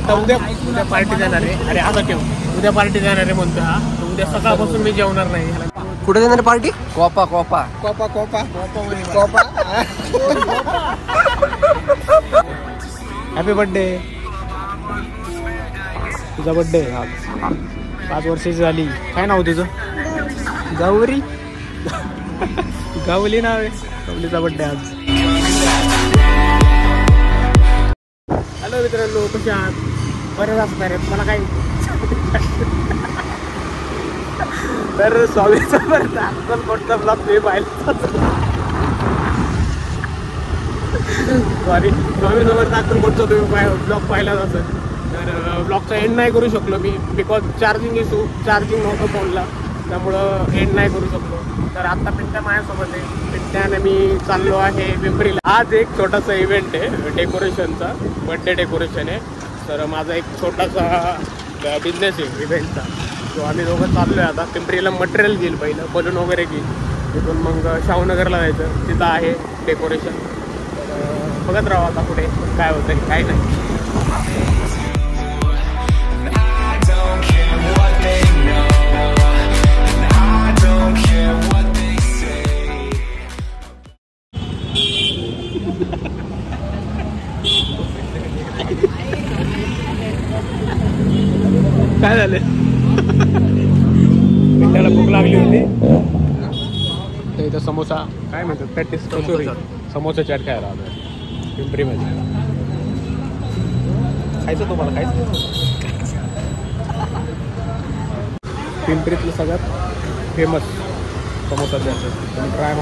आता उद्या पार्टी देणार आहे. अरे आता ठेव, उद्या पार्टी देणार आहे म्हणतो हा. उद्या सकाळपासून मी जेवणार नाही. कुठे देणार पार्टी? कोपा कोपा कोपा कोपा कोपा. Happy birthday. तुझा बर्थडे आज 5 वर्षाची झाली. काय नाव तुझं? गौरी. गावली नाव आहे. गौलीचा बर्थडे आज. हॅलो मित्रांनो, कसे आहात? बरेच असणार आहेत मला काही. तर स्वामीचा बरं आपण कोणता ब्लॉग तुम्ही पाहिला? स्वामीसोबत आपण कोणता तुम्ही ब्लॉग पाहिलाच असेल. तर ब्लॉगचा एंड नाही करू शकलो मी, बिकॉज चार्जिंग नव्हतं फोनला, त्यामुळं एंड नाही करू शकलो. तर आता पिंट्या माझ्यासोबत आहे. पिंट्याने मी चाललो आहे पिंपरीला. आज एक छोटासा इव्हेंट आहे डेकोरेशनचा, बर्थडे डेकोरेशन आहे. तर माझा एक छोटासा बिझनेस आहे इव्हेंटचा. तो आम्ही दोघं चाललो आहे आता पिंपरीला. मटेरियल घेईल पहिलं, बलून वगैरे घेईल. तिथून मग शाहूनगरला जायचं, तिथं आहे डेकोरेशन. तर बघत राहू आता पुढे काय होतं काय नाही. काय झालं? मिठाला भूक लागली होती. तर इथं समोसा काय म्हणतात, पॅटीस समोसा चाट खायला आलो पिंपरीमध्ये. खायचं तुम्हाला? खायचं पिंपरीतलं सगळ्यात फेमस समोसा चाट. तुम्ही ट्राय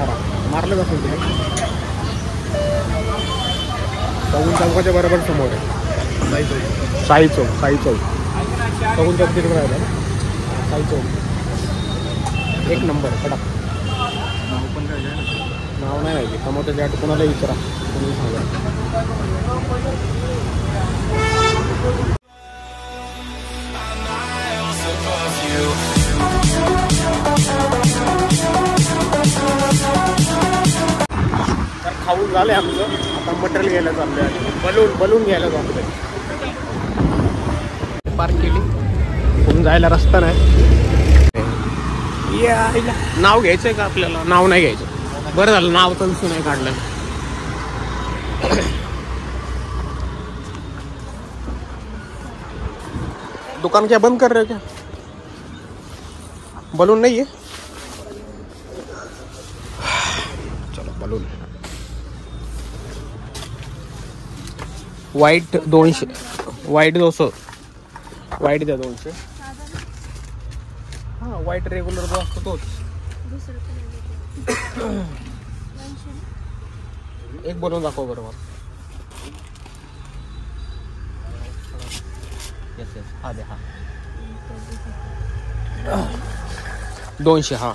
मारलं असेल तुम्ही. चौकाच्या बरोबर समोर आहे साई चौक. सगून चौक तिकडे राहिला ना, साई चौक. एक नंबर कडक. नाव नाही माहिती. समोरच्या चाट कोणाला विचारा, कोणी सांगा. तर खाऊन झालं आमचं. आता मटेरियल घ्यायला चाललं आहे. बलून घ्यायला चाललं आहे. पार्क केली. कोण जायला रस्ता नाही. नाव घ्यायचंय का आपल्याला? नाव नाही घ्यायचं. बरं झालं नाव तर विषय नाही काढलं. दुकान क्या बंद कर रहे हो क्या? बलून नहीं है? चलो बलून. वाईट 200. वाईट 200. वाईट द्या 200. हां वाईट रेग्युलर जो असतो तोच. एक बनवून दाखव बरोबर. हा द्या. हा 200. हा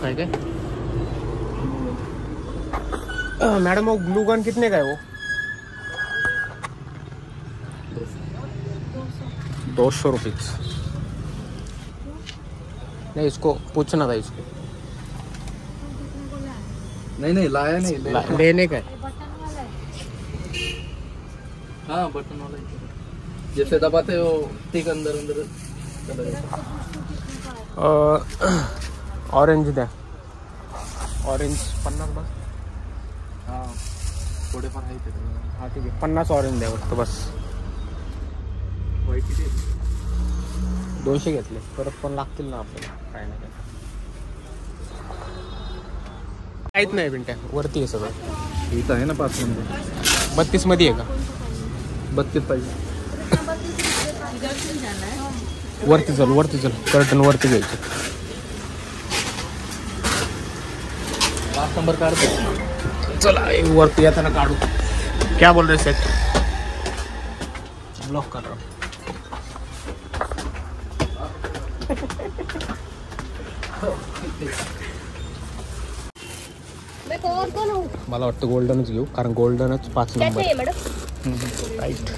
काय काय मैडम वो ग्लू गन कितने का है वो? 200 रुपीज. नहीं इसको पूछना था इसको. नहीं लाया नहीं. लेने का है. हाँ बटन वाला जैसे दबाते हो ठीक अंदर ऑरेंज द्या. ऑरेंज 50 बस. हाँ थोडेफार आहे ते. हाँ ठीक आहे 50 ऑरेंज द्या फक्त बस. वाईट किती? 200 घेतले. परत पण लागतील ना आपल्याला काय नाही काय. काहीच नाही पिंट्या. वरती आहे सगळं. इथं आहे ना 5 नंबर. 32 मध्ये आहे का? 32 पाहिजे. वरती चल कर्टन वरती घ्यायचं. 5 नंबर काढतो. चला वरती येताना काढू. क्या बोल रहे सेट? ब्लॉक कर रहा. मला वाटतं गोल्डनच घेऊ, कारण गोल्डनच 5 नंबर. राईट.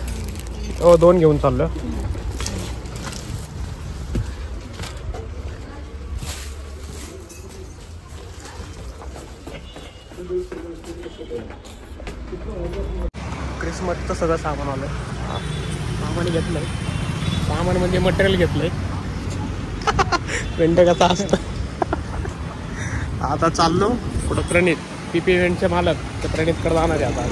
हो 2 घेऊन चाललो. क्रिसमसचं सगळं सामान आलं. सामान घेतलंय. सामान म्हणजे मटेरियल घेतलंय. पेंट कसं असतं. आता चाललो पुढं प्रणित PP इव्हेंटचे मालक ते प्रणितकडे जाणार आहे आता.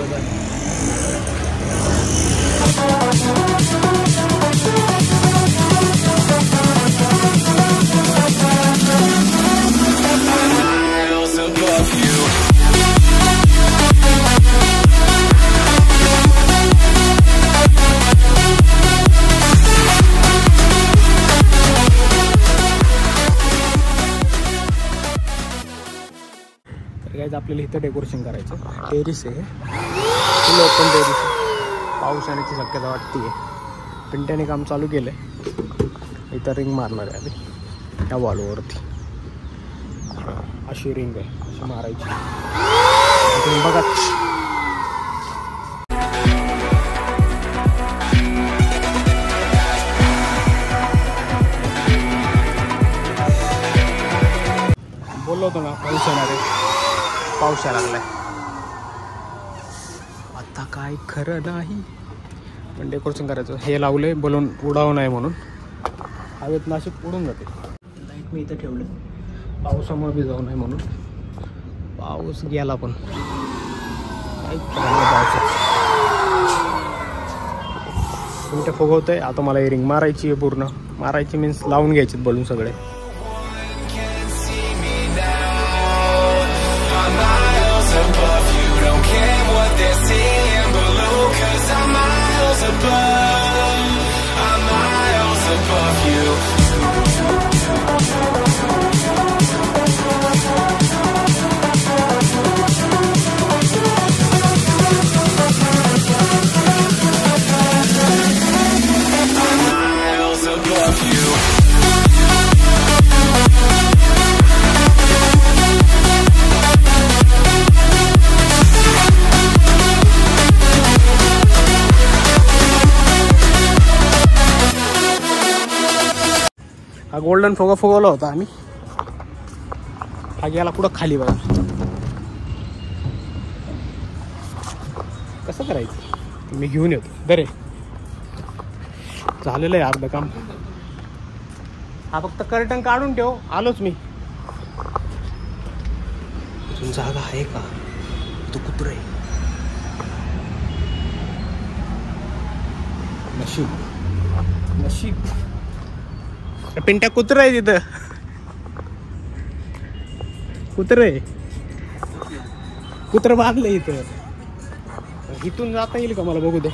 आपल्याला इथं डेकोरेशन करायचं. टेरिस आहे, फुल ओपन टेरिस आहे. पाऊस येण्याची शक्यता वाटते. पिंट्याने काम चालू केलं आहे. इथं रिंग मारणार आहे आधी त्या वॉलवरती. अशी रिंग आहे, अशी मारायची. बघा बोललो होतो ना पाऊस येणार आहे. पाऊस यायला लागलाय. आता काय खरं नाही. पण डेकोरेशन करायचं. हे लावलंय बलून उडावू नये म्हणून. हवेत नाशिक उडून जाते. लाईट मी इथं ठेवलं पावसामुळे बी जाऊ नये म्हणून. पाऊस गेला पण काय मिनटं फुगवतंय. आता मला ही रिंग मारायची आहे. पूर्ण मारायची मीन्स लावून घ्यायचे बलून सगळे. हा गोल्डन फुगा फुगवला होता आम्ही. हा गेला कुठं खाली बघा. कसं करायचं मी घेऊन येतो. बरे झालेलं आहे अर्ध काम. हा फक्त कर्टन काढून ठेव. आलोच मी. जागा आहे का? तो कुत्र आहे. नशीब नशीब. पिंट्या कुत्र आहे तिथं. कुत्र आहे. कुत्र बांधलं इथं. इथून जाता येईल का मला बघू दे.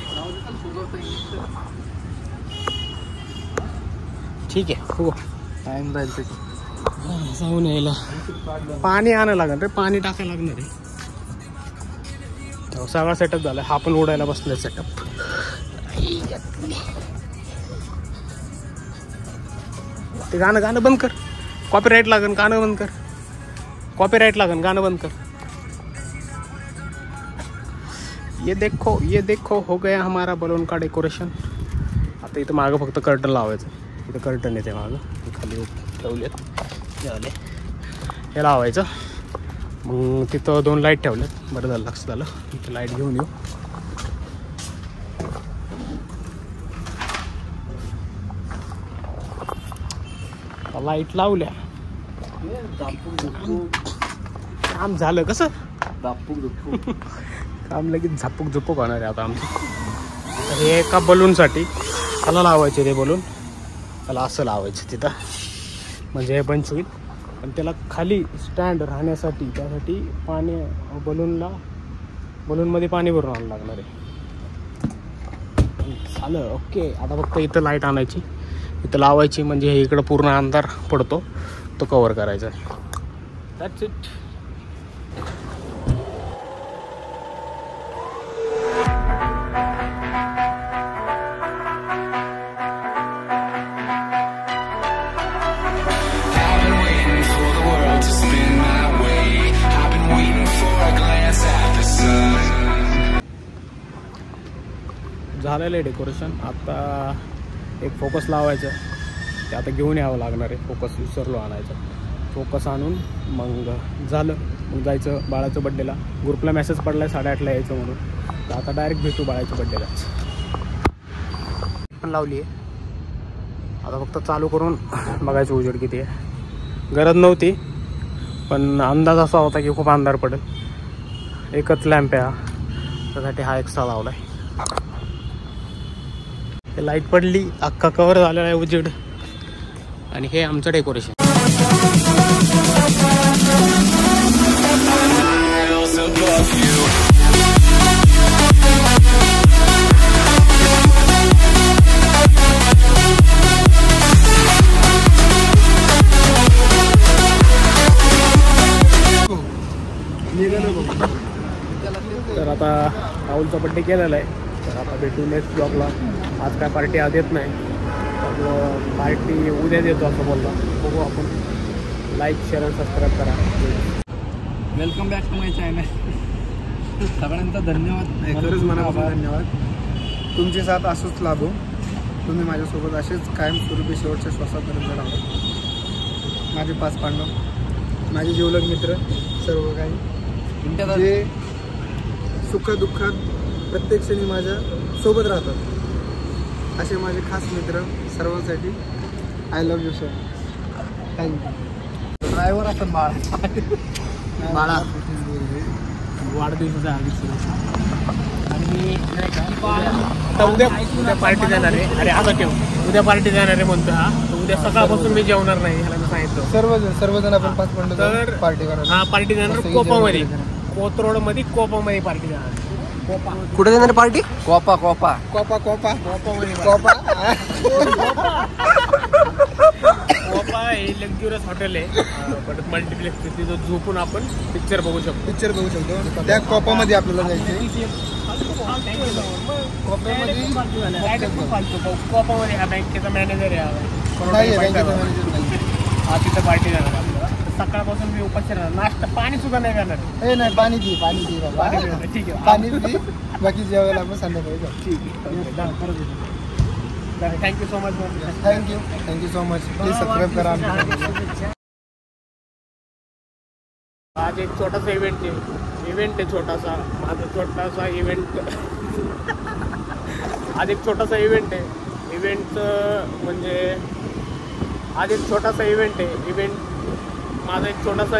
ठीक आहे हो. टाइम जाईल ते. जाऊन यायला पाणी आणायला लागणार रे. पाणी टाकायला लागणार आहे. सगळा सेटअप झाला. हा पण उडायला बसलाय सेटअप. ते गाणं बंद कर. कॉपीराइट लागन. गाणं बंद कर. कॉपीराइट लागन. गाणं बंद कर. ये देखो हो गया हमारा बलून का डेकोरेशन. आता इथं मागं फक्त कर्टन लावायचं. इथं कर्टन येते मागं. खाली ठेवलेत झाले. हे लावायचं. मग तिथं 2 लाईट ठेवलेत. बरं झालं लक्ष झालं. इथं लाईट घेऊन येऊ. लाईट लावल्या. काम झालं कसं. काम लगेच झापूक झुपूक होणार आहे आता आमचं. तर हे एका बलूनसाठी त्याला लावायचे. ते बलून त्याला असं लावायचं तिथं म्हणजे हे बंच होईल. पण त्याला खाली स्टँड राहण्यासाठी त्यासाठी पाणी बलूनमध्ये पाणी भरून आणावं लागणार आहे. झालं ओके. आता फक्त इथं लाईट आणायची. इथं लावायची म्हणजे इकडं पूर्ण अंधार पडतो तो कव्हर करायचा. That's it. झालेलं आहे डेकोरेशन. आता एक फोकस लावायचं. ते आता घेऊन यावं लागणार आहे. फोकस विसरलो आणायचं. फोकस आणून मग झालं. मग जायचं बाळाचं बड्डेला. ग्रुपला मेसेज पडला आहे 8:30ला यायचं म्हणून. तर आता डायरेक्ट भेटू बाळाच्या बड्डेलाच. पण लावली आहे आता, फक्त चालू करून बघायचं उजेड किती आहे. गरज नव्हती पण अंदाज असा होता की खूप अंधार पडेल. एकच लॅम्प आहे हा, त्यासाठी हा एक्स्ट्रा लावला आहे. लाईट पडली, अख्खा कवर झालेला आहे उजेड. आणि हे आमचं डेकोरेशन. तर आता राहुलचा बड्डे केलेला आहे. तर आता भेटू नेक्स्ट ब्लॉगला. आज काय पार्टी आज येत नाही, तर पार्टी उद्या देतो असं बोलला. बघू आपण. लाईक शेअर आणि सबस्क्राईब करा. Welcome back to my channel. सगळ्यांचा धन्यवाद. खरंच मनापासून धन्यवाद. तुमचे साथ असंच लाभो. तुम्ही माझ्यासोबत असेच कायमस्वरूपी शेवटच्या श्वासापर्यंत राहा. माझे 5 पांडव, माझे जिवलग मित्र, सर्व काही जे सुखदुःखात प्रत्येक क्षणी माझ्या सोबत राहतात, असे माझे खास मित्र सर्वांसाठी I love you sir. Thank you. Driver असतात बाळा. वाढदिवसाचा हार्दिक शुभेच्छा. आणि आता उद्या पार्टी देणार आहे. अरे आता ठेव, उद्या पार्टी देणार आहे म्हणतो हा. उद्या सकाळपासून मी जेवणार नाही, ह्याला मी सांगितलं. सर्वजण आपण 5 पांडव तर पार्टी करणार. हा पार्टी देणार कोपामध्ये, कोथरोड मध्ये कोपामध्ये पार्टी देणार. कोपा कुठे देणार पार्टी? कोपा कोपामध्ये कोपा हे लक्झुरियस हॉटेल आहे. परत मल्टिप्लेक्स तिथं झोपून आपण पिक्चर बघू शकतो. त्या कोपामध्ये आपल्याला जायचं. कोपामध्ये हा बँकेचा मॅनेजर आहे. हा तिथं पार्टी देणार आपल्याला. सकाळपासून मी उपाशी राहणार. नाश्ता पाणी सुद्धा नाही करणार. नाही, पाणी पी बाबा. ठीक आहे, पाणी पी. बाकी जेवायला आपण संध्याकाळी जाऊ. ठीक आहे. Thank you so much. Thank you so much. Please subscribe करा. आज एक छोटासा इव्हेंट आहे छोटासा. माझा छोटासा इव्हेंट. आज एक छोटासा इव्हेंट आहे. म्हणजे आज एक छोटासा इव्हेंट आहे. माझा एक छोटासा